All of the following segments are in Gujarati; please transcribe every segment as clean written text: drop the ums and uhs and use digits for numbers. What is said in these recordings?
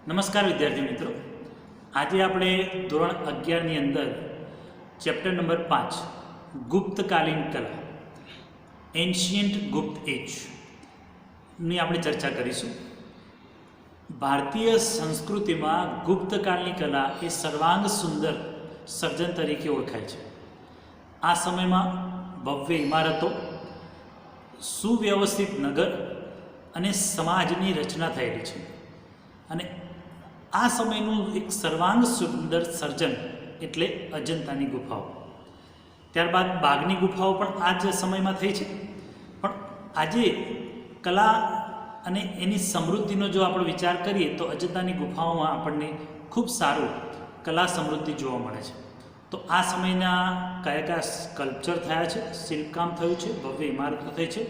નમસ્કાર વિદ્યાર્થી મિત્રો, આજે આપણે ધોરણ 11ની અંદર ચેપ્ટર નંબર 5 ગુપ્તકાલીન કલા એન્શિયન્ટ ગુપ્ત એજની આપણે ચર્ચા કરીશું. ભારતીય સંસ્કૃતિમાં ગુપ્તકાળની કલા એ સર્વાંગ સુંદર સર્જન તરીકે ઓળખાય છે. આ સમયમાં ભવ્ય ઇમારતો, સુવ્યવસ્થિત નગર અને સમાજની રચના થયેલી છે. અને આ સમયનું એક સર્વાંગ સુંદર સર્જન એટલે અજંતાની ગુફાઓ. ત્યારબાદ બાગની ગુફાઓ પણ આ જ સમયમાં થઈ છે. પણ આજે કલા અને એની સમૃદ્ધિનો જો આપણે વિચાર કરીએ તો અજંતાની ગુફાઓમાં આપણને ખૂબ સારું કલા સમૃદ્ધિ જોવા મળે છે. તો આ સમયના કયા કયા સ્કલ્પચર થયા છે, શિલ્પકામ થયું છે, ભવ્ય ઇમારતો થઈ છે,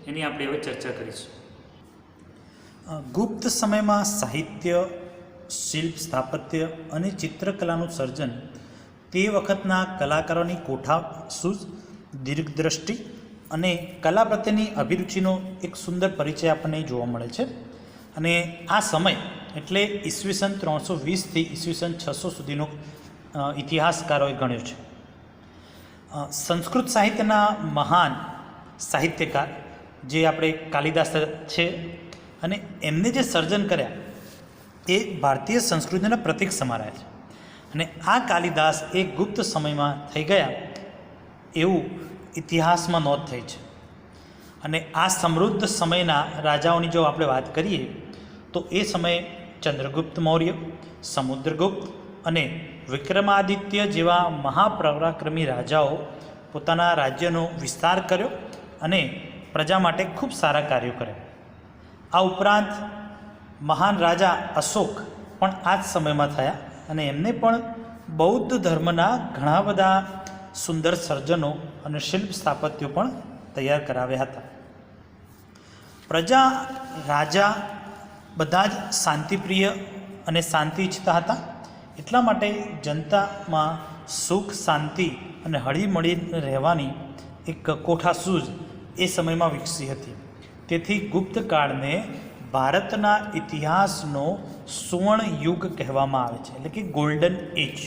એની આપણે હવે ચર્ચા કરીશું. ગુપ્ત સમયમાં સાહિત્ય, શિલ્પ, સ્થાપત્ય અને ચિત્રકલાનું સર્જન તે વખતના કલાકારોની કોઠાસૂઝ, દીર્ઘદ્રષ્ટિ અને કલા પ્રત્યેની અભિરુચિનો એક સુંદર પરિચય આપણને જોવા મળે છે. અને આ સમય એટલે ઈસવીસન 320થી ઈસવીસન 600 સુધીનો ઇતિહાસકારોએ ગણ્યો છે. સંસ્કૃત સાહિત્યના મહાન સાહિત્યકાર જે આપણે કાલિદાસ છે અને એમને જે સર્જન કર્યા એ ભારતીય સંસ્કૃતિના પ્રતીક સમારાય છે. અને આ કાલિદાસ એ ગુપ્ત સમયમાં થઈ ગયા એવું ઇતિહાસમાં નોંધ થઈ છે. અને આ સમૃદ્ધ સમયના રાજાઓની જો આપણે વાત કરીએ તો એ સમયે ચંદ્રગુપ્ત મૌર્ય, સમુદ્રગુપ્ત અને વિક્રમાદિત્ય જેવા મહાપરાક્રમી રાજાઓ પોતાના રાજ્યનો વિસ્તાર કર્યો અને પ્રજા માટે ખૂબ સારા કાર્યો કર્યા. આ ઉપરાંત મહાન રાજા અશોક પણ આ જ સમયમાં થયા અને એમને પણ બૌદ્ધ ધર્મના ઘણા બધા સુંદર સર્જનો અને શિલ્પ સ્થાપત્યો પણ તૈયાર કરાવ્યા હતા. પ્રજા, રાજા બધા જ શાંતિપ્રિય અને શાંતિ ઈચ્છતા હતા. એટલા માટે જનતામાં સુખ, શાંતિ અને હળીમળી રહેવાની એક કોઠાસૂઝ એ સમયમાં વિકસી હતી. તેથી ગુપ્તકાળને ભારતના ઇતિહાસનો સુવર્ણ યુગ કહેવામાં આવે છે, એટલે કે ગોલ્ડન એજ.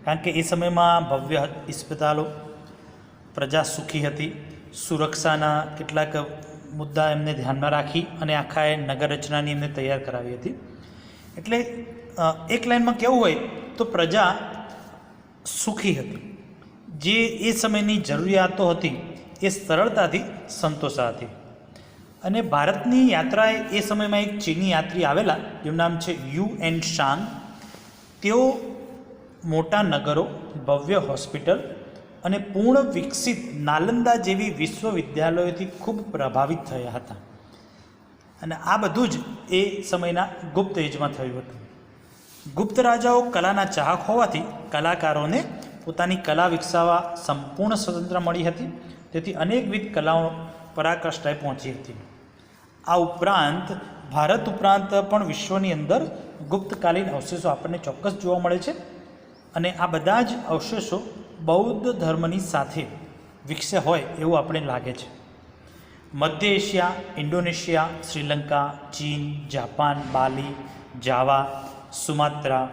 કારણ કે એ સમયમાં ભવ્ય અસ્પતાલો, પ્રજા સુખી હતી, સુરક્ષાના કેટલાક મુદ્દા એમને ધ્યાનમાં રાખી અને આખા એ નગર રચનાની એમને તૈયાર કરાવી હતી. એટલે એક લાઇનમાં કહેવું હોય તો પ્રજા સુખી હતી. જે એ સમયની જરૂરિયાતો હતી એ સરળતાથી સંતોષા હતી. અને ભારતની યાત્રાએ એ સમયમાં એક ચીની યાત્રી આવેલા, જેનું નામ છે યુ એન શાંગ. તેઓ મોટા નગરો, ભવ્ય હોસ્પિટલ અને પૂર્ણ વિકસિત નાલંદા જેવી વિશ્વવિદ્યાલયોથી ખૂબ પ્રભાવિત થયા હતા. અને આ બધું જ એ સમયના ગુપ્ત એજમાં થયું હતું. ગુપ્ત રાજાઓ કલાના ચાહક હોવાથી કલાકારોને પોતાની કલા વિકસાવવા સંપૂર્ણ સ્વતંત્રતા મળી હતી. તેથી અનેકવિધ કલાઓ પરાકાષ્ઠાએ પહોંચી હતી. આ ઉપરાંત ભારત ઉપરાંત પણ વિશ્વની અંદર ગુપ્તકાલીન અવશેષો આપણને ચોક્કસ જોવા મળે છે. અને આ બધા જ અવશેષો બૌદ્ધ ધર્મની સાથે વિકસ્યા હોય એવું આપણે લાગે છે. મધ્ય એશિયા, ઇન્ડોનેશિયા, શ્રીલંકા, ચીન, જાપાન, બાલી, જાવા, સુમાત્રા,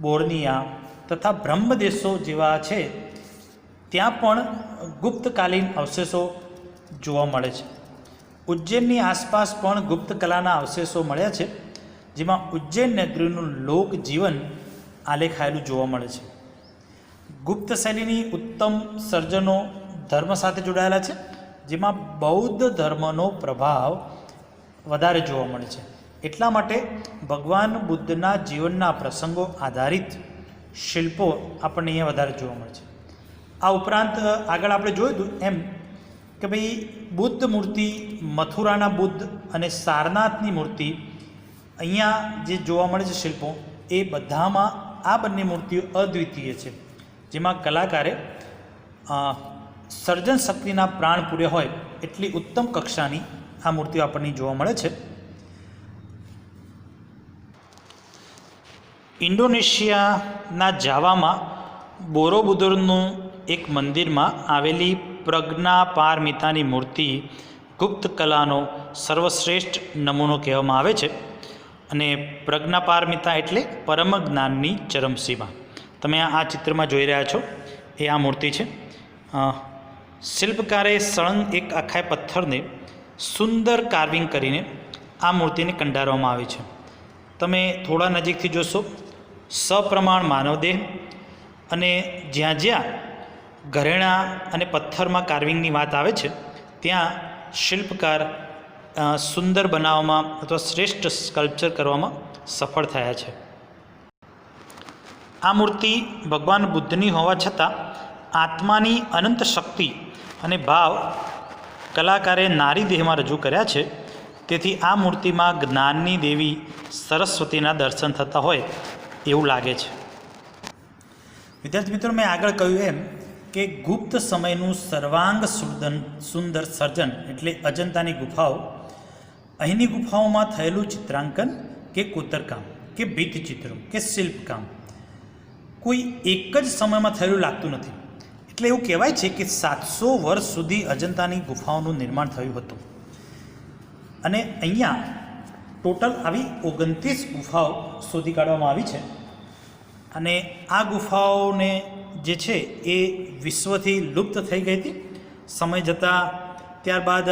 બોર્નિયા તથા બ્રહ્મદેશો જેવા છે ત્યાં પણ ગુપ્તકાલીન અવશેષો જોવા મળે છે. ઉજ્જૈનની આસપાસ પણ ગુપ્ત કલાના અવશેષો મળ્યા છે, જેમાં ઉજ્જૈન નગરીનું લોકજીવન આલેખાયેલું જોવા મળે છે. ગુપ્ત શૈલીની ઉત્તમ સર્જનો ધર્મ સાથે જોડાયેલા છે, જેમાં બૌદ્ધ ધર્મનો પ્રભાવ વધારે જોવા મળે છે. એટલા માટે ભગવાન બુદ્ધના જીવનના પ્રસંગો આધારિત શિલ્પો આપણને અહીંયા વધારે જોવા મળે છે. આ ઉપરાંત આગળ આપણે જોયું હતું એમ કે ભાઈ બુદ્ધ મૂર્તિ, મથુરાના બુદ્ધ અને સારનાથની મૂર્તિ અહીંયા જે જોવા મળે છે શિલ્પો, એ બધામાં આ બંને મૂર્તિઓ અદ્વિતીય છે, જેમાં કલાકારે સર્જન શક્તિના પ્રાણ પૂર્યા હોય એટલી ઉત્તમ કક્ષાની આ મૂર્તિઓ આપણને જોવા મળે છે. ઇન્ડોનેશિયાના જાવામાં બોરોબુદુરનું એક મંદિરમાં આવેલી પ્રજ્ઞાપારમિતાની મૂર્તિ ગુપ્ત કલાનો સર્વશ્રેષ્ઠ નમૂનો કહેવામાં આવે છે. અને પ્રજ્ઞાપારમિતા એટલે પરમ જ્ઞાનની ચરમસીમા. તમે આ ચિત્રમાં જોઈ રહ્યા છો એ આ મૂર્તિ છે. શિલ્પકારે સળંગ એક આખા પથ્થરને સુંદર કાર્વિંગ કરીને આ મૂર્તિને કંડારવામાં આવી છે. તમે થોડા નજીકથી જોશો સપ્રમાણ માનવદેહ અને જ્યાં જ્યાં ઘરેણાં અને પથ્થરમાં કાર્વિંગની વાત આવે છે ત્યાં શિલ્પકાર સુંદર બનાવવામાં અથવા શ્રેષ્ઠ સ્કલ્પચર કરવામાં સફળ થયા છે. આ મૂર્તિ ભગવાન બુદ્ધની હોવા છતાં આત્માની અનંત શક્તિ અને ભાવ કલાકારે નારી દેહમાં રજૂ કર્યા છે. તેથી આ મૂર્તિમાં જ્ઞાનની દેવી સરસ્વતીના દર્શન થતા હોય એવું લાગે છે. વિદ્યાર્થી મિત્રો, મેં આગળ કહ્યું એમ કે ગુપ્ત સમયનું સર્વાંગ સુંદર સર્જન એટલે અજંતાની ગુફાઓ. અહીંની ગુફાઓમાં થયેલું ચિત્રાંકન કે કોતરકામ કે ભીંતચિત્રો કે શિલ્પકામ કોઈ એક જ સમયમાં થયેલું લાગતું નથી. એટલે એવું કહેવાય છે કે 700 વર્ષ સુધી અજંતાની ગુફાઓનું નિર્માણ થયું હતું. અને અહીંયા ટોટલ આવી 29 ગુફાઓ શોધી કાઢવામાં આવી છે. અને આ ગુફાઓને જે છે એ વિશ્વથી લુપ્ત થઈ ગઈ હતી સમય જતાં. ત્યારબાદ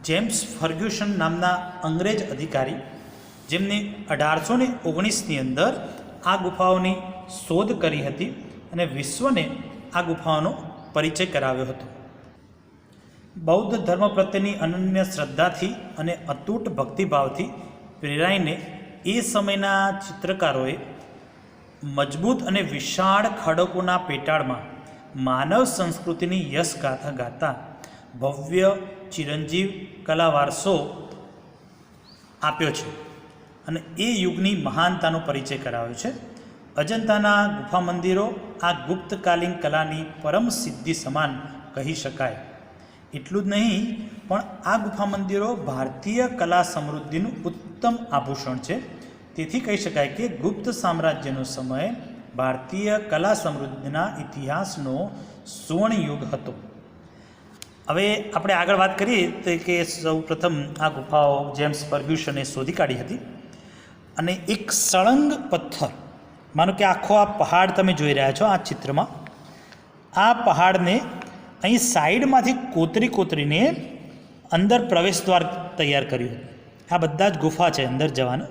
જેમ્સ ફર્ગ્યુસન નામના અંગ્રેજ અધિકારી જેમને 1819ની અંદર આ ગુફાઓની શોધ કરી હતી અને વિશ્વને આ ગુફાઓનો પરિચય કરાવ્યો હતો. બૌદ્ધ ધર્મ પ્રત્યેની અનન્ય શ્રદ્ધાથી અને અતૂટ ભક્તિભાવથી પ્રેરાઈને એ સમયના ચિત્રકારોએ મજબૂત અને વિશાળ ખડકોના પેટાળમાં માનવ સંસ્કૃતિની યશગાથા ગાતા ભવ્ય ચિરંજીવ કલા વારસો આપ્યો છે અને એ યુગની મહાનતાનો પરિચય કરાવ્યો છે. અજંતાના ગુફા મંદિરો આ ગુપ્તકાલીન કલાની પરમ સિદ્ધિ સમાન કહી શકાય. એટલું જ નહીં પણ આ ગુફા મંદિરો ભારતીય કલા સમૃદ્ધિનું ઉત્તમ આભૂષણ છે. તેથી કહી શકાય કે ગુપ્ત સામ્રાજ્યનો સમય ભારતીય કલા સમૃદ્ધિના ઇતિહાસનો સુવર્ણયુગ હતો. હવે આપણે આગળ વાત કરીએ તો કે સૌ પ્રથમ આ ગુફાઓ જેમ્સ ફર્ગ્યુસને શોધી કાઢી હતી. અને એક સળંગ પથ્થર, માનો કે આખો આ પહાડ તમે જોઈ રહ્યા છો આ ચિત્રમાં, આ પહાડને અહીં સાઈડમાંથી કોતરીને અંદર પ્રવેશદ્વાર તૈયાર કર્યું. આ બધા જ ગુફા છે અંદર જવાના.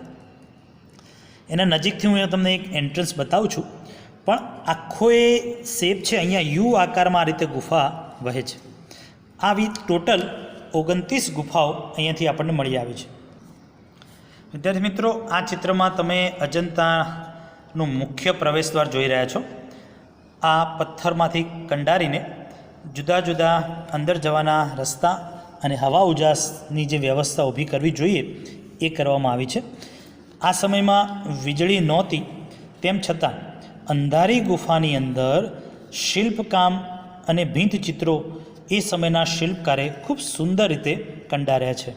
એના નજીકથી હું તમને એક એન્ટ્રન્સ બતાવું છું. પણ આખો એ શેપ છે, અહીંયા યુ આકારમાં આ રીતે ગુફા વહે છે. આવી ટોટલ 29 ગુફાઓ અહીંયાથી આપણને મળી આવી છે. વિદ્યાર્થી મિત્રો, આ ચિત્રમાં તમે અજંતાનું મુખ્ય પ્રવેશદ્વાર જોઈ રહ્યા છો. આ પથ્થરમાંથી કંડારીને જુદા જુદા અંદર જવાના રસ્તા અને હવા ઉજાસની જે વ્યવસ્થા ઊભી કરવી જોઈએ એ કરવામાં આવી છે. આ સમયમાં વીજળી નહોતી, તેમ છતાં અંધારી ગુફાની અંદર શિલ્પકામ અને ભીંતચિત્રો એ સમયના શિલ્પકારે ખૂબ સુંદર રીતે કંડાર્યા છે.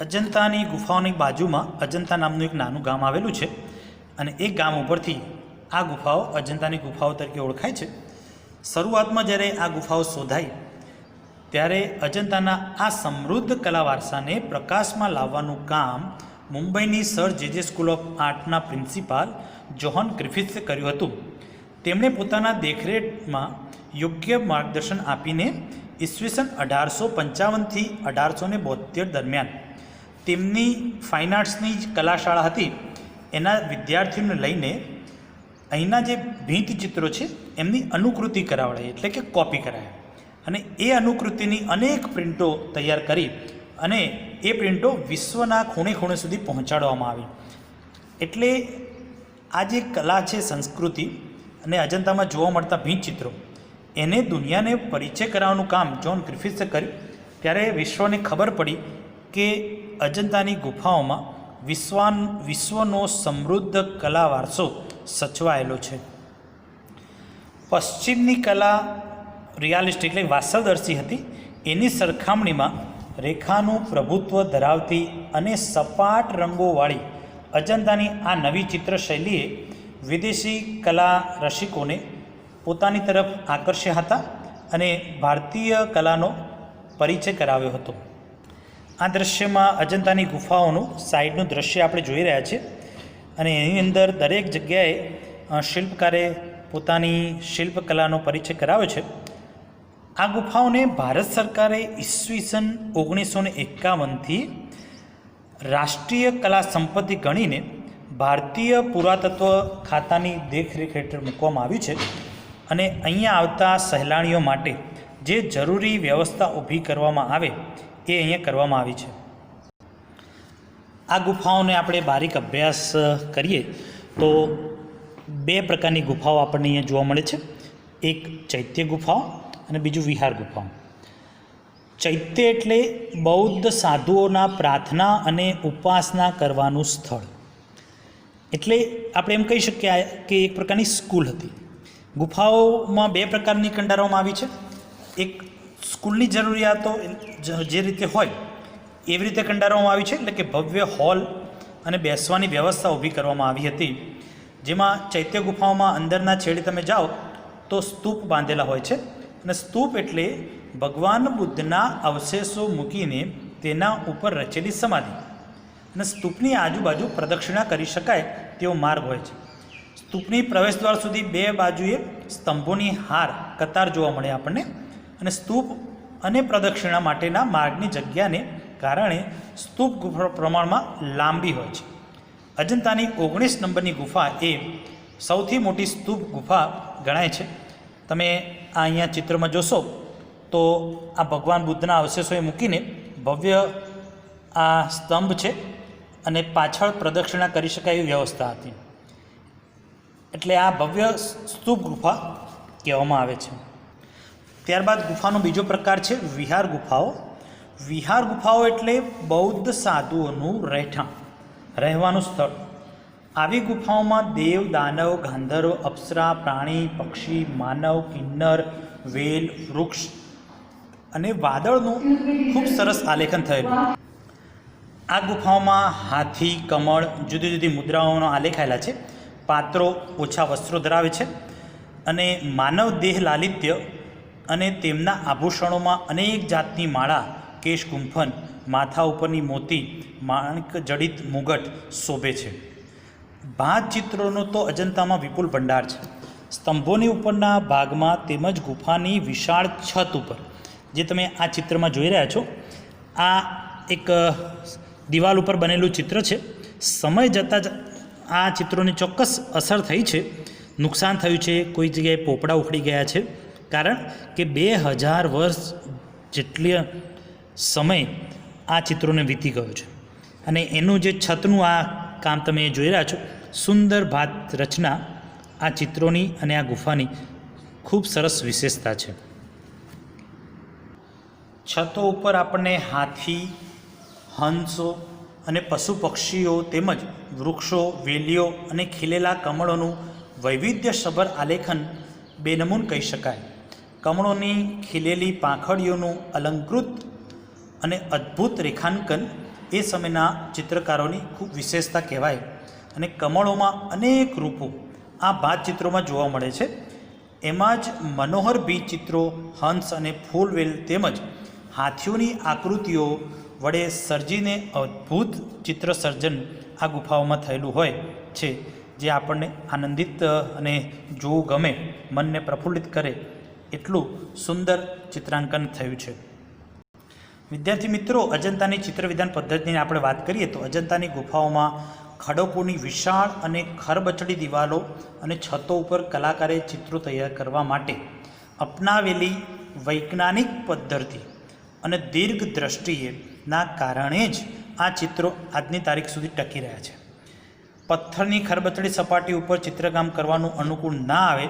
અજંતાની ગુફાઓની બાજુમાં અજંતા નામનું એક નાનું ગામ આવેલું છે અને એ ગામ ઉપરથી આ ગુફાઓ અજંતાની ગુફાઓ તરીકે ઓળખાય છે. શરૂઆતમાં જ્યારે આ ગુફાઓ શોધાઈ ત્યારે અજંતાના આ સમૃદ્ધ કલા વારસાને પ્રકાશમાં લાવવાનું કામ મુંબઈની સર જે સ્કૂલ ઓફ આર્ટના પ્રિન્સિપાલ જોહન ગ્રિફિથ્સે કર્યું હતું. તેમણે પોતાના દેખરેખમાં યોગ્ય માર્ગદર્શન આપીને ઈસવીસન 1855થી 1872 દરમિયાન તેમની ફાઇન આર્ટ્સની કલાશાળા હતી એના વિદ્યાર્થીઓને લઈને અહીંના જે ભીંતચિત્રો છે એમની અનુકૃતિ કરાવડાઈ, એટલે કે કોપી કરાય. અને એ અનુકૃતિની અનેક પ્રિન્ટો તૈયાર કરી અને એ પ્રિન્ટો વિશ્વના ખૂણે ખૂણે સુધી પહોંચાડવામાં આવી. એટલે આ જે કલા છે, સંસ્કૃતિ અને અજંતામાં જોવા મળતા ભીંતચિત્રો, એને દુનિયાને પરિચય કરાવવાનું કામ જોન ગ્રિફિથ્સે કર્યું. ત્યારે વિશ્વને ખબર પડી કે અજંતાની ગુફાઓમાં વિશ્વનો સમૃદ્ધ કલા વારસો સચવાયેલો છે. પશ્ચિમની કલા રિયાલિસ્ટિક એટલે વાસ્તવદર્શી હતી. એની સરખામણીમાં રેખાનું પ્રભુત્વ ધરાવતી અને સપાટ રંગોવાળી અજંતાની આ નવી ચિત્રશૈલીએ વિદેશી કલા રસિકોને પોતાની તરફ આકર્ષ્યા હતા અને ભારતીય કલાનો પરિચય કરાવ્યો હતો. આ દ્રશ્યમાં અજંતાની ગુફાઓનું સાઈડનું દ્રશ્ય આપણે જોઈ રહ્યા છીએ અને એની અંદર દરેક જગ્યાએ શિલ્પકારે પોતાની શિલ્પકલાનો પરિચય કરાવ્યો છે. આ ગુફાઓને ભારત સરકારે ઈસવીસન 1951થી રાષ્ટ્રીય કલા સંપત્તિ ગણીને ભારતીય પુરાતત્વ ખાતાની દેખરેખ હેઠળ મૂકવામાં આવ્યું છે અને અહીંયા આવતા સહેલાણીઓ માટે જે જરૂરી વ્યવસ્થા ઊભી કરવામાં આવે એ અહીંયા કરવામાં આવી છે. આ ગુફાઓને આપણે બારીક અભ્યાસ કરીએ તો બે પ્રકારની ગુફાઓ આપણને અહીંયા જોવા મળે છે. એક ચૈત્ય ગુફાઓ અને બીજું વિહાર ગુફાઓ. ચૈત્ય એટલે બૌદ્ધ સાધુઓના પ્રાર્થના અને ઉપાસના કરવાનું સ્થળ. એટલે આપણે એમ કહી શકીએ કે એક પ્રકારની સ્કૂલ હતી. ગુફાઓમાં બે પ્રકારની કંડારવામાં આવી છે. એક સ્કૂલની જરૂરિયાતો જે રીતે હોય એવી રીતે કંડારવામાં આવી છે, એટલે કે ભવ્ય હોલ અને બેસવાની વ્યવસ્થા ઊભી કરવામાં આવી હતી. જેમાં ચૈત્ય ગુફાઓમાં અંદરના છેડે તમે જાઓ તો સ્તૂપ બાંધેલા હોય છે અને સ્તૂપ એટલે ભગવાન બુદ્ધના અવશેષો મૂકીને તેના ઉપર રચેલી સમાધિ અને સ્તૂપની આજુબાજુ પ્રદક્ષિણા કરી શકાય તેવો માર્ગ હોય છે. સ્તૂપની પ્રવેશદ્વાર સુધી બે બાજુએ સ્તંભોની હાર કતાર જોવા મળે આપણને અને સ્તૂપ અને પ્રદક્ષિણા માટેના માર્ગની જગ્યાને કારણે સ્તૂપ ગુફા પ્રમાણમાં લાંબી હોય છે. અજંતાની 19 નંબરની ગુફા એ સૌથી મોટી સ્તૂપ ગુફા ગણાય છે. તમે આ અહીંયા ચિત્રમાં જોશો તો આ ભગવાન બુદ્ધના અવશેષોએ મૂકીને ભવ્ય આ સ્તંભ છે અને પાછળ પ્રદક્ષિણા કરી શકાય એવી વ્યવસ્થા હતી. એટલે આ ભવ્ય સ્તૂપ ગુફા કહેવામાં આવે છે. ત્યારબાદ ગુફાનો બીજો પ્રકાર છે વિહાર ગુફાઓ. વિહાર ગુફાઓ એટલે બૌદ્ધ સાધુઓનું રહેઠાણ, રહેવાનું સ્થળ. આવી ગુફાઓમાં દેવ, દાનવ, ગાંધર્વ, અપ્સરા, પ્રાણી, પક્ષી, માનવ, કિન્નર, વેલ, વૃક્ષ અને વાદળનું ખૂબ સરસ આલેખન થયેલું. આ ગુફાઓમાં હાથી, કમળ, જુદી જુદી મુદ્રાઓનો આલેખાયેલા છે. પાત્રો ઓછા વસ્ત્રો ધરાવે છે અને માનવ દેહ લાલિત્ય અને તેમના આભૂષણોમાં અનેક જાતની માળા, કેશ ગુંફન, માથા ઉપરની મોતી, માણિક જડિત મુગટ શોભે છે. ભાત ચિત્રોનો તો અજંતામાં વિપુલ ભંડાર છે. સ્તંભોની ઉપરના ભાગમાં તેમજ ગુફાની વિશાળ છત ઉપર, જે તમે આ ચિત્રમાં જોઈ રહ્યા છો, આ એક દિવાલ ઉપર બનેલું ચિત્ર છે. સમય જતાં આ ચિત્રોની ચોક્કસ અસર થઈ છે, નુકસાન થયું છે, કોઈ જગ્યાએ પોપડા ઉખડી ગયા છે. કારણ કે 2000 વર્ષ જેટલી સમય આ ચિત્રોને વીતી ગયો છે અને એનું જે છતનું આ કામ તમે જોઈ રહ્યા છો, સુંદર ભાત રચના આ ચિત્રોની અને આ ગુફાની ખૂબ સરસ વિશેષતા છે. છતો ઉપર આપણને હાથી, હંસો અને પશુ પક્ષીઓ તેમજ વૃક્ષો, વેલીઓ અને ખીલેલા કમળોનું વૈવિધ્યસભર આલેખન બેનમૂન કહી શકાય. કમળોની ખીલેલી પાંખડીઓનું અલંકૃત અને અદ્ભુત રેખાંકન એ સમયના ચિત્રકારોની ખૂબ વિશેષતા કહેવાય. અને કમળોમાં અનેક રૂપો આ ભાત ચિત્રોમાં જોવા મળે છે. એમાં જ મનોહર બીજ ચિત્રો, હંસ અને ફૂલવેલ તેમજ હાથીઓની આકૃતિઓ વડે સર્જીને અદ્ભુત ચિત્ર સર્જન આ ગુફાઓમાં થયેલું હોય છે, જે આપણને આનંદિત અને જોવું ગમે, મનને પ્રફુલ્લિત કરે એટલું સુંદર ચિત્રાંકન થયું છે. વિદ્યાર્થી મિત્રો, અજંતાની ચિત્રવિધાન પદ્ધતિની આપણે વાત કરીએ તો અજંતાની ગુફાઓમાં ખડકોની વિશાળ અને ખરબચડી દિવાલો અને છતો ઉપર કલાકારે ચિત્રો તૈયાર કરવા માટે અપનાવેલી વૈજ્ઞાનિક પદ્ધતિ અને દીર્ઘ દ્રષ્ટિએના કારણે જ આ ચિત્રો આજની તારીખ સુધી ટકી રહ્યા છે. પથ્થરની ખરબચડી સપાટી ઉપર ચિત્રકામ કરવાનું અનુકૂળ ના આવે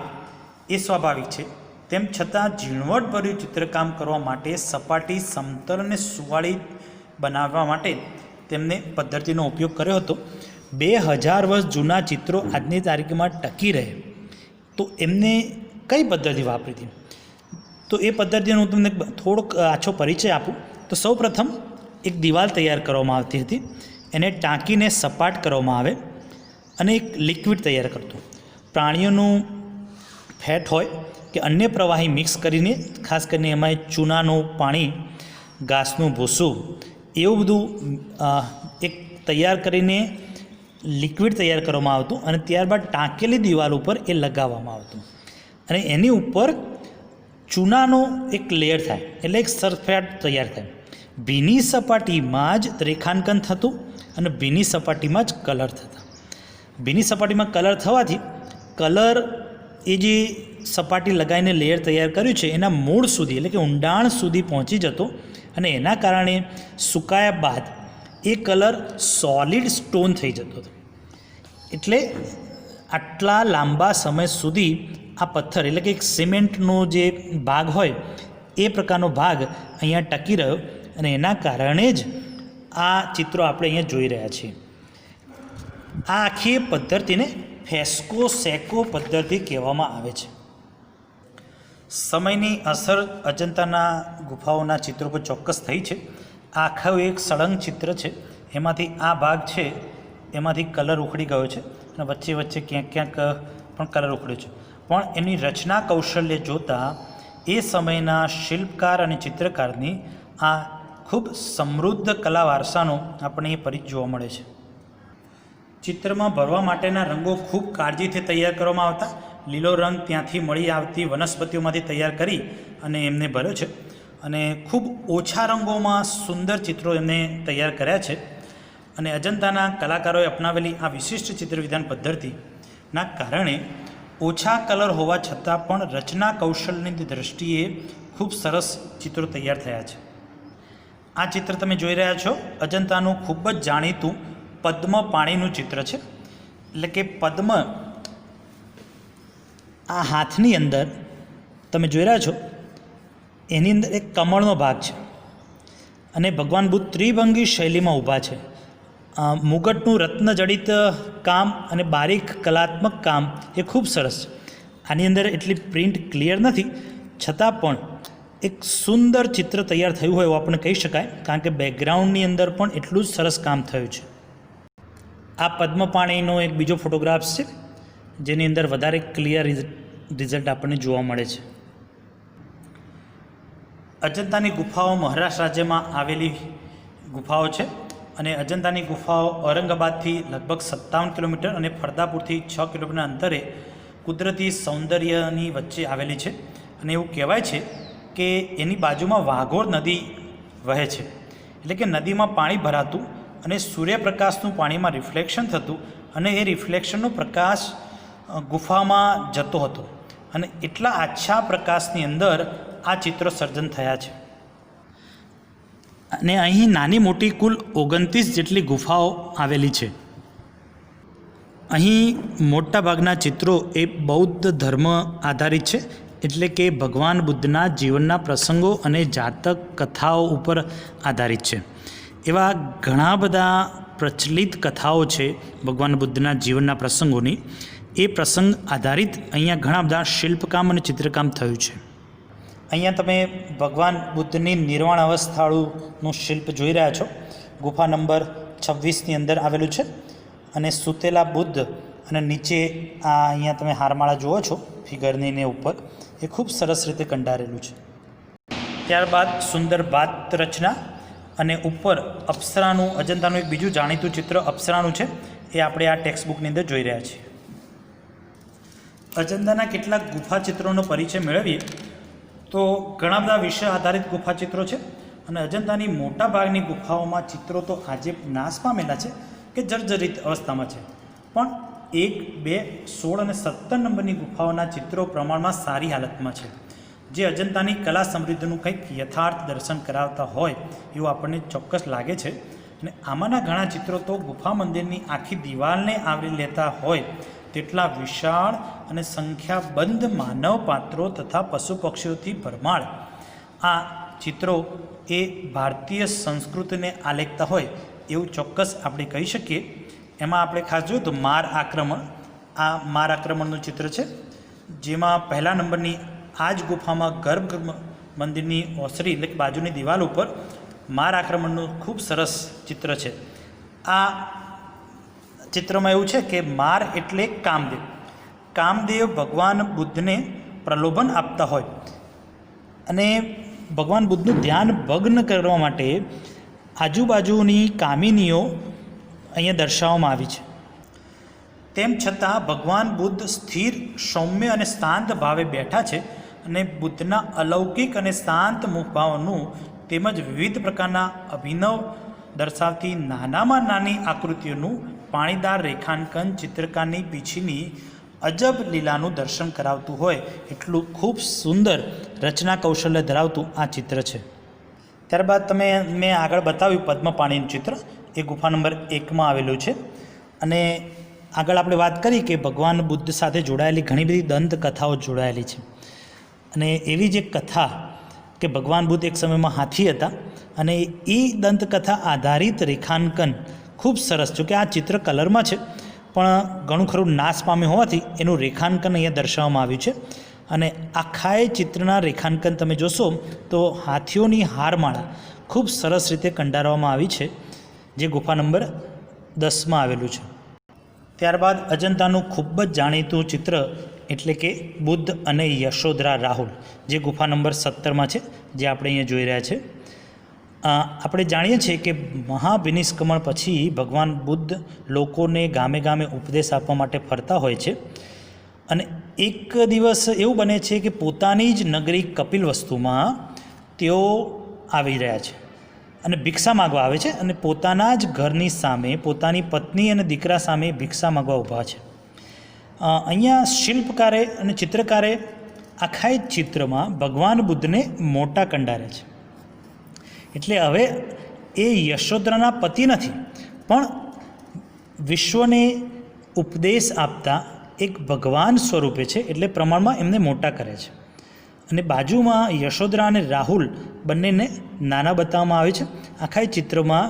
એ સ્વાભાવિક છે. તેમ છતાં ઝીણવટભર્યું ચિત્રકામ કરવા માટે સપાટી સમતલ અને સુવાળી બનાવવા માટે તેમને પદ્ધતિનો ઉપયોગ કર્યો હતો. 2000 વર્ષ જૂના ચિત્રો આજની તારીખમાં ટકી રહે તો એમને કઈ પદ્ધતિ વાપરી હતી? તો એ પદ્ધતિનો હું તમને થોડોક આછો પરિચય આપું તો સૌપ્રથમ એક દિવાલ તૈયાર કરવામાં આવતી હતી. એને ટાંકીને સપાટ કરવામાં આવે અને એક લિક્વિડ તૈયાર કરતું. પ્રાણીઓનું ફેટ હોય કે અન્ય પ્રવાહી મિક્સ કરીને, ખાસ કરીને એમાં ચૂનાનું પાણી, ઘાસનું ભૂસું એવું બધું એક તૈયાર કરીને લિક્વિડ તૈયાર કરવામાં આવતું અને ત્યારબાદ ટાંકેલી દિવાલ ઉપર એ લગાવવામાં આવતું અને એની ઉપર ચૂનાનો એક લેયર થાય એટલે એક સરફેટ તૈયાર થાય. ભીની સપાટીમાં જ રેખાંકન થતું અને ભીની સપાટીમાં જ કલર થતા. ભીની સપાટીમાં કલર થવાથી કલર એ જે સપાટી લગાવીને લેયર તૈયાર કર્યું છે એના મૂળ સુધી એટલે કે ઊંડાણ સુધી પહોંચી જતો અને એના કારણે સુકાયા બાદ એ કલર સોલિડ સ્ટોન થઈ જતો હતો. એટલે આટલા લાંબા સમય સુધી આ પથ્થર એટલે કે એક સિમેન્ટનો જે ભાગ હોય એ પ્રકારનો ભાગ અહીંયા ટકી રહ્યો અને એના કારણે જ આ ચિત્રો આપણે અહીંયા જોઈ રહ્યા છીએ. આ આખી પદ્ધતિને ફેસ્કો સેકો પદ્ધતિ કહેવામાં આવે છે. સમયની અસર અજંતાના ગુફાઓના ચિત્રો પર ચોક્કસ થઈ છે. આખું એક સળંગ ચિત્ર છે, એમાંથી આ ભાગ છે એમાંથી કલર ઉખડી ગયો છે અને વચ્ચે વચ્ચે ક્યાંક ક્યાંક પણ કલર ઉખડ્યો છે. પણ એની રચના કૌશલ્ય જોતાં એ સમયના શિલ્પકાર અને ચિત્રકારની આ ખૂબ સમૃદ્ધ કલા વારસાનો આપણને એ પરિચય જોવા મળે છે. ચિત્રમાં ભરવા માટેના રંગો ખૂબ કાળજીથી તૈયાર કરવામાં આવતા. લીલો રંગ ત્યાંથી મળી આવતી વનસ્પતિઓમાંથી તૈયાર કરી અને એમને ભર્યો છે અને ખૂબ ઓછા રંગોમાં સુંદર ચિત્રો એમને તૈયાર કર્યા છે. અને અજંતાના કલાકારોએ અપનાવેલી આ વિશિષ્ટ ચિત્રવિધાન પદ્ધતિના કારણે ઓછા કલર હોવા છતાં પણ રચના કૌશલ્યની દ્રષ્ટિએ ખૂબ સરસ ચિત્રો તૈયાર થયા છે. આ ચિત્ર તમે જોઈ રહ્યા છો અજંતાનું ખૂબ જ જાણીતું પદ્મ પાણીનું ચિત્ર છે. એટલે કે પદ્મ આ હાથની અંદર તમે જોઈ રહ્યા છો એની અંદર એક કમળનો ભાગ છે અને ભગવાન બુદ્ધ ત્રિભંગી શૈલીમાં ઊભા છે. મુગટનું રત્નજડિત કામ અને બારીક કલાત્મક કામ એ ખૂબ સરસ છે. આની અંદર એટલી પ્રિન્ટ ક્લિયર નથી છતાં પણ એક સુંદર ચિત્ર તૈયાર થયું હોય એવું આપણે કહી શકાય, કારણ કે બેકગ્રાઉન્ડની અંદર પણ એટલું જ સરસ કામ થયું છે. આ પદ્મપાણીનો એક બીજો ફોટોગ્રાફ્સ છે જેની અંદર વધારે ક્લિયર રિઝલ્ટ આપણને જોવા મળે છે. અજંતાની ગુફાઓ મહારાષ્ટ્ર રાજ્યમાં આવેલી ગુફાઓ છે અને અજંતાની ગુફાઓ ઔરંગાબાદથી લગભગ 57 કિલોમીટર અને ફરદાપુરથી 6 કિલોમીટરના અંતરે કુદરતી સૌંદર્યની વચ્ચે આવેલી છે. અને એવું કહેવાય છે કે એની બાજુમાં વાઘોર નદી વહે છે. એટલે કે નદીમાં પાણી ભરાતું અને સૂર્યપ્રકાશનું પાણીમાં રિફ્લેક્શન થતું અને એ રિફ્લેક્શનનો પ્રકાશ ગુફામાં જતો હતો અને એટલા આછા પ્રકાશની અંદર આ ચિત્રો સર્જન થયા છે. અને અહીં નાની મોટી કુલ 29 જેટલી ગુફાઓ આવેલી છે. અહીં મોટાભાગના ચિત્રો એ બૌદ્ધ ધર્મ આધારિત છે, એટલે કે ભગવાન બુદ્ધના જીવનના પ્રસંગો અને જાતક કથાઓ ઉપર આધારિત છે. એવા ઘણા બધા પ્રચલિત કથાઓ છે ભગવાન બુદ્ધના જીવનના પ્રસંગોની. એ પ્રસંગ આધારિત અહીંયા ઘણા બધા શિલ્પકામ અને ચિત્રકામ થયું છે. અહીંયા તમે ભગવાન બુદ્ધની નિર્વાણ અવસ્થાળુનું શિલ્પ જોઈ રહ્યા છો. ગુફા નંબર 26ની અંદર આવેલું છે અને સૂતેલા બુદ્ધ અને નીચે આ અહીંયા તમે હારમાળા જુઓ છો ફિગરની ને ઉપર, એ ખૂબ સરસ રીતે કંડારેલું છે. ત્યારબાદ સુંદર ભાત રચના અને ઉપર અપ્સરાનું, અજંતાનું એક બીજું જાણીતું ચિત્ર અપ્સરાનું છે, એ આપણે આ ટેક્સ્ટ બુકની અંદર જોઈ રહ્યા છીએ. અજંતાના કેટલાક ગુફા ચિત્રોનો પરિચય મેળવીએ તો ઘણા બધા વિષય આધારિત ગુફા ચિત્રો છે અને અજંતાની મોટા ભાગની ગુફાઓમાં ચિત્રો તો આજે નાશ પામેલા છે કે જર્જરિત અવસ્થામાં છે, પણ 1, 2, 16 અને 17 નંબરની ગુફાઓના ચિત્રો પ્રમાણમાં સારી હાલતમાં છે, જે અજંતાની કલા સમૃદ્ધિનું કંઈક યથાર્થ દર્શન કરાવતા હોય એવું આપણને ચોક્કસ લાગે છે. અને આમાંના ઘણા ચિત્રો તો ગુફા મંદિરની આખી દિવાલને આવરી લેતા હોય તેટલા વિશાળ અને સંખ્યાબંધ માનવ પાત્રો તથા પશુ પક્ષીઓથી ભરમાળ આ ચિત્રો એ ભારતીય સંસ્કૃતિને આલેખતા હોય એવું ચોક્કસ આપણે કહી શકીએ. એમાં આપણે ખાસ જોયું તો માર આક્રમણ, આ માર આક્રમણનું ચિત્ર છે, જેમાં પહેલા નંબરની આ જ ગુફામાં ગર્ભ મંદિરની ઓસરી એટલે કે બાજુની દિવાલ ઉપર માર આક્રમણનું ખૂબ સરસ ચિત્ર છે. આ ચિત્રમાં એવું છે કે માર એટલે કામદેવ. કામદેવ ભગવાન બુદ્ધને પ્રલોભન આપતા હોય અને ભગવાન બુદ્ધનું ધ્યાન ભગ્ન કરવા માટે આજુબાજુની કામિનીઓ અહીંયા દર્શાવવામાં આવી છે. તેમ છતાં ભગવાન બુદ્ધ સ્થિર, સૌમ્ય અને શાંત ભાવે બેઠા છે અને બુદ્ધના અલૌકિક અને શાંત મુખભાવનું તેમજ વિવિધ પ્રકારના અભિનવ દર્શાવતી નાનામાં નાની આકૃતિઓનું પાણીદાર રેખાંકન ચિત્રકારની પીછીની અજબ લીલાનું દર્શન કરાવતું હોય એટલું ખૂબ સુંદર રચના કૌશલ્ય ધરાવતું આ ચિત્ર છે. ત્યારબાદ મેં આગળ બતાવ્યું પદ્મપાણીનું ચિત્ર, એ ગુફા નંબર 1માં આવેલું છે. અને આગળ આપણે વાત કરી કે ભગવાન બુદ્ધ સાથે જોડાયેલી ઘણી બધી દંતકથાઓ જોડાયેલી છે. અને એવી જ એક કથા કે ભગવાન બુદ્ધ એક સમયમાં હાથી હતા અને એ દંતકથા આધારિત રેખાંકન ખૂબ સરસ, જોકે આ ચિત્ર કલરમાં છે પણ ઘણું ખરું નાશ પામ્યું હોવાથી એનું રેખાંકન અહીંયા દર્શાવવામાં આવ્યું છે. અને આખાએ ચિત્રના રેખાંકન તમે જોશો તો હાથીઓની હારમાળા ખૂબ સરસ રીતે કંડારવામાં આવી છે, જે ગુફા નંબર 10માં આવેલું છે. ત્યારબાદ અજંતાનું ખૂબ જ જાણીતું ચિત્ર એટલે કે બુદ્ધ અને યશોધરા રાહુલ, જે ગુફા નંબર 17માં છે, જે આપણે અહીંયા જોઈ રહ્યા છે. આપણે જાણીએ છીએ કે મહાવિનિષ્ક્રમણ પછી ભગવાન બુદ્ધ લોકોને ગામે ગામે ઉપદેશ આપવા માટે ફરતા હોય છે. અને એક દિવસ એવું બને છે કે પોતાની જ નગરી કપિલવસ્તુમાં તેઓ આવી રહ્યા છે અને ભિક્ષા માગવા આવે છે અને પોતાના જ ઘરની સામે પોતાની પત્ની અને દીકરા સામે ભિક્ષા માગવા ઊભા છે. અહીંયા શિલ્પકારે અને ચિત્રકારે આખા ચિત્રમાં ભગવાન બુદ્ધને મોટા કંડાર્યા છે. એટલે હવે એ યશોધરાના પતિ નથી, પણ વિશ્વને ઉપદેશ આપતા એક ભગવાન સ્વરૂપે છે, એટલે પ્રમાણમાં એમને મોટા કરે છે. અને બાજુમાં યશોધરા અને રાહુલ બંનેને નાના બતાવવામાં આવે છે. આખા ચિત્રમાં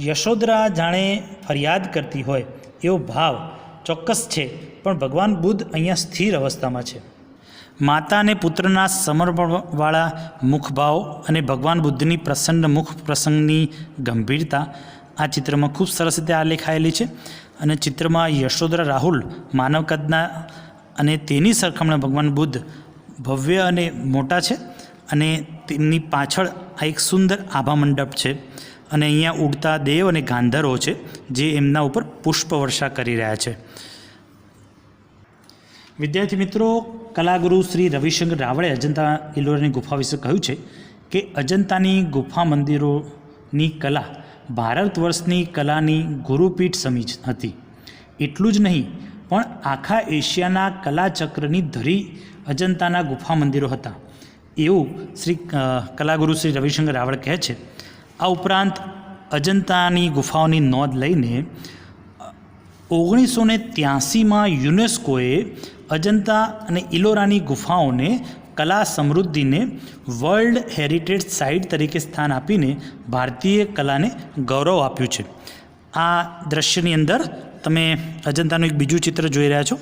યશોધરા જાણે ફરિયાદ કરતી હોય એવો ભાવ ચોક્કસ છે, પણ ભગવાન બુદ્ધ અહીંયા સ્થિર અવસ્થામાં છે. માતા અને પુત્રના સમર્પણવાળા મુખભાવ અને ભગવાન બુદ્ધની પ્રસન્ન મુખ પ્રસંગની ગંભીરતા આ ચિત્રમાં ખૂબ સરસ રીતે આલેખાયેલી છે. અને ચિત્રમાં યશોધરા રાહુલ માનવ કદના અને તેની સરખામણીમાં ભગવાન બુદ્ધ ભવ્ય અને મોટા છે. અને તેમની પાછળ આ એક સુંદર આભા મંડપ છે અને અહીંયા ઉડતા દેવ અને ગાંધર્વો છે, જે એમના ઉપર પુષ્પવર્ષા કરી રહ્યા છે. વિદ્યાર્થી મિત્રો, કલાગુરુ શ્રી રવિશંકર રાવળે અજંતા ઇલોરાની ગુફા વિશે કહ્યું છે કે અજંતાની ગુફા મંદિરોની કલા ભારત વર્ષની કલાની ગુરુપીઠ સમી હતી. એટલું જ નહીં, પણ આખા એશિયાના કલાચક્રની ધરી અજંતાના ગુફા મંદિરો હતા, એવું કલાગુરુ શ્રી રવિશંકર રાવળ કહે છે. આ ઉપરાંત અજંતાની ગુફાઓની નોંધ લઈને 1983માં યુનેસ્કોએ અજંતા અને ઇલોરાની ગુફાઓને કલા સમૃદ્ધિને વર્લ્ડ હેરિટેજ સાઇટ તરીકે સ્થાન આપીને ભારતીય કલાને ગૌરવ આપ્યું છે. આ દ્રશ્યની અંદર તમે અજંતાનું એક બીજું ચિત્ર જોઈ રહ્યા છો,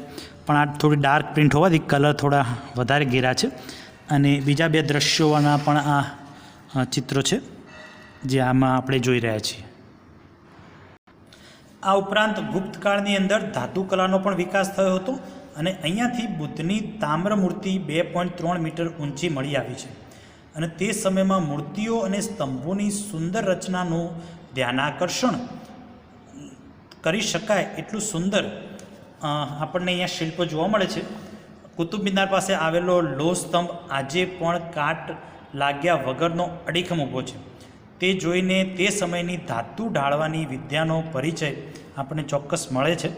પણ આ થોડી ડાર્ક પ્રિન્ટ હોવાથી કલર થોડા વધારે ઘેરા છે. અને બીજા બે દ્રશ્યોના પણ આ ચિત્રો છે, જે આમાં આપણે જોઈ રહ્યા છીએ. આ ઉપરાંત ગુપ્તકાળની અંદર ધાતુકલાનો પણ વિકાસ થયો હતો અને અહીંયાથી બુદ્ધની તામ્ર મૂર્તિ 2.3 મીટર ઊંચી મળી આવી છે. અને તે સમયમાં મૂર્તિઓ અને સ્તંભોની સુંદર રચનાનું ધ્યાનાકર્ષણ કરી શકાય એટલું સુંદર આપણને અહીંયા શિલ્પ જોવા મળે છે. કુતુબ મિનાર પાસે આવેલો લોહ સ્તંભ આજે પણ કાટ લાગ્યા વગરનો અડીખમ ઊભો છે. તે જોઈને તે સમયની ધાતુ ઢાળવાની વિદ્યાનો પરિચય આપણને ચોક્કસ મળે છે.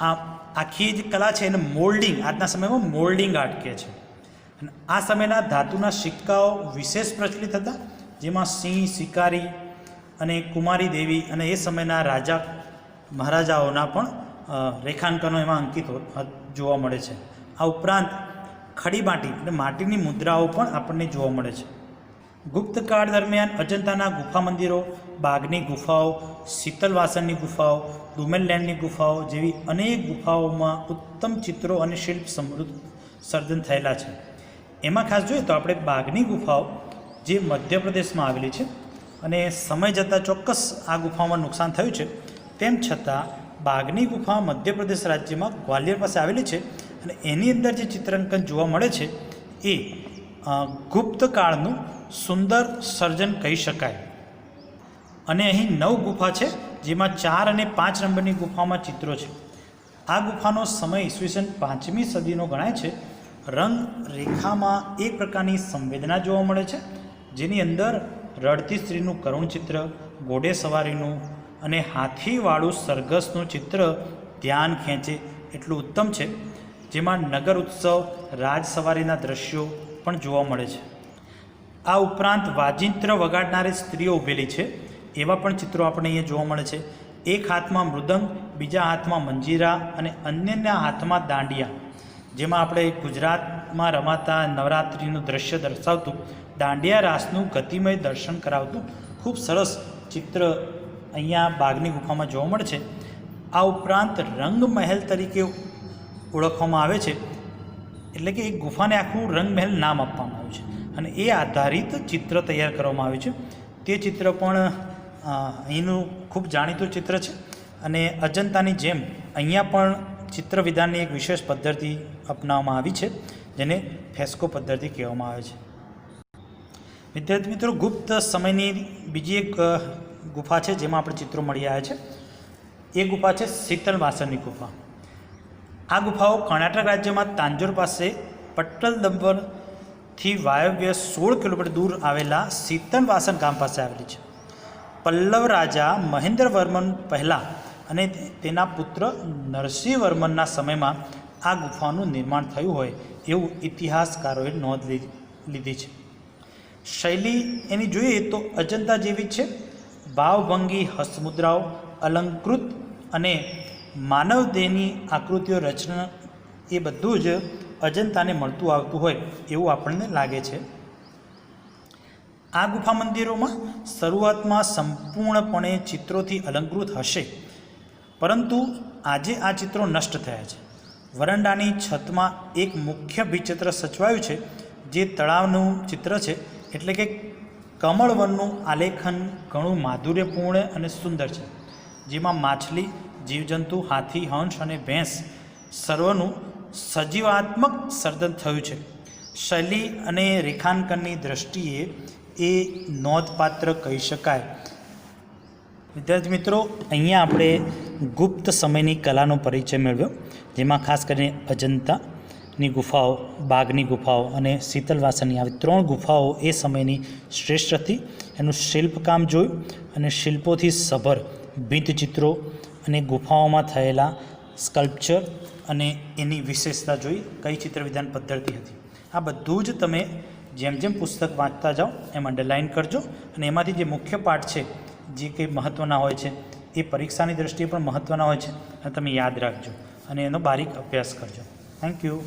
આ આખી જે કલા છે એને મોલ્ડિંગ, આજના સમયમાં મોલ્ડિંગ આર્ટ કહે છે. અને આ સમયના ધાતુના સિક્કાઓ વિશેષ પ્રચલિત હતા, જેમાં સિંહ, શિકારી અને કુમારી દેવી અને એ સમયના રાજા મહારાજાઓના પણ રેખાંકનો એમાં અંકિત જોવા મળે છે. આ ઉપરાંત ખડી માટી એટલે માટીની મુદ્રાઓ પણ આપણને જોવા મળે છે. ગુપ્તકાળ દરમિયાન અજંતાના ગુફા મંદિરો, બાગની ગુફાઓ, શીતલવાસનની ગુફાઓ, ડુમેલલેન્ડની ગુફાઓ જેવી અનેક ગુફાઓમાં ઉત્તમ ચિત્રો અને શિલ્પ સમૃદ્ધ સર્જન થયેલા છે. એમાં ખાસ જોઈએ તો આપણે બાગની ગુફાઓ, જે મધ્યપ્રદેશમાં આવેલી છે અને સમય જતાં ચોક્કસ આ ગુફાઓમાં નુકસાન થયું છે, તેમ છતાં બાગની ગુફા મધ્યપ્રદેશ રાજ્યમાં ગ્વાલિયર પાસે આવેલી છે અને એની અંદર જે ચિત્રાંકન જોવા મળે છે એ ગુપ્તકાળનું સુંદર સર્જન કહી શકાય. અને અહીં 9 ગુફા છે, જેમાં 4 અને 5 નંબરની ગુફામાં ચિત્રો છે. આ ગુફાનો સમય ઈસવીસન 5મી સદીનો ગણાય છે. રંગ રેખામાં એક પ્રકારની સંવેદના જોવા મળે છે, જેની અંદર રડતી સ્ત્રીનું કરુણ ચિત્ર, ઘોડે સવારીનું અને હાથીવાળું સરઘસનું ચિત્ર ધ્યાન ખેંચે એટલું ઉત્તમ છે, જેમાં નગર ઉત્સવ, રાજ સવારીના દ્રશ્યો પણ જોવા મળે છે. આ ઉપરાંત વાજિંત્ર વગાડનારી સ્ત્રીઓ ઊભેલી છે એવા પણ ચિત્રો આપણને અહીંયા જોવા મળે છે. એક હાથમાં મૃદંગ, બીજા હાથમાં મંજીરા અને અન્યના હાથમાં દાંડિયા, જેમાં આપણે ગુજરાતમાં રમાતા નવરાત્રિનું દ્રશ્ય દર્શાવતું દાંડિયા રાસનું ગતિમય દર્શન કરાવતું ખૂબ સરસ ચિત્ર અહીંયા બાગની ગુફામાં જોવા મળે છે. આ ઉપરાંત રંગમહેલ તરીકે ઓળખવામાં આવે છે, એટલે કે એક ગુફાને આખું રંગમહેલ નામ આપવામાં આવ્યું છે અને એ આધારિત ચિત્ર તૈયાર કરવામાં આવ્યું છે. તે ચિત્ર પણ અહીંનું ખૂબ જાણીતું ચિત્ર છે અને અજંતાની જેમ અહીંયા પણ ચિત્ર વિધાનની એક વિશેષ પદ્ધતિ અપનાવવામાં આવી છે, જેને ફેસ્કો પદ્ધતિ કહેવામાં આવે છે. વિદ્યાર્થી મિત્રો, ગુપ્ત સમયની બીજી એક ગુફા છે જેમાં આપણે ચિત્રો મળી આવ્યા છે. એ ગુફા છે શીતલ વાસણની ગુફા. આ ગુફાઓ કર્ણાટક રાજ્યમાં તાંજોર પાસે પટ્ટલ દંબરથી વાયવ્ય 16 કિલોમીટર દૂર આવેલા શીતલ વાસણ ગામ પાસે આવેલી છે. પલ્લવ રાજા મહેન્દ્રવર્મન પહેલાં અને તેના પુત્ર નરસિંહવર્મનના સમયમાં આ ગુફાનું નિર્માણ થયું હોય એવું ઇતિહાસકારોએ નોંધ લીધી છે. શૈલી એની જોઈએ તો અજંતા જેવી જ છે. ભાવભંગી હસ્તમુદ્રાઓ, અલંકૃત અને માનવદેહની આકૃતિઓ, રચના, એ બધું જ અજંતાને મળતું આવતું હોય એવું આપણને લાગે છે. આ ગુફા મંદિરોમાં શરૂઆતમાં સંપૂર્ણપણે ચિત્રોથી અલંકૃત હશે, પરંતુ આજે આ ચિત્રો નષ્ટ થયા છે. વરંડાની છતમાં એક મુખ્ય ભીચિત્ર સચવાયું છે, જે તળાવનું ચિત્ર છે, એટલે કે કમળવનનું આલેખન ઘણું માધુર્યપૂર્ણ અને સુંદર છે, જેમાં માછલી, જીવજંતુ, હાથી, હંસ અને ભેંસ સર્વનું સજીવાત્મક સર્જન થયું છે. શૈલી અને રેખાંકનની દૃષ્ટિએ એ નોંધપાત્ર કહી શકાય. વિદ્યાર્થી મિત્રો, અહીંયા આપણે ગુપ્ત સમયની કલાનો પરિચય મેળવ્યો, જેમાં ખાસ કરીને અજંતાની ગુફાઓ, બાગની ગુફાઓ અને શીતલ વાસણની આવી 3 ગુફાઓ એ સમયની શ્રેષ્ઠ હતી. એનું શિલ્પકામ જોયું અને શિલ્પોથી સભર ભીંતચિત્રો અને ગુફાઓમાં થયેલા સ્કલ્પચર અને એની વિશેષતા જોઈ, કઈ ચિત્રવિધાન પદ્ધતિ હતી. આ બધું જ તમે જેમ જેમ પુસ્તક વાંચતા જાઓ એમ અંડરલાઇન કરજો અને એમાંથી જે મુખ્ય પાઠ છે, જે કંઈ મહત્ત્વના હોય છે, એ પરીક્ષાની દૃષ્ટિએ પણ મહત્ત્વના હોય છે અને તમે યાદ રાખજો અને એનો બારીક અભ્યાસ કરજો. Thank you.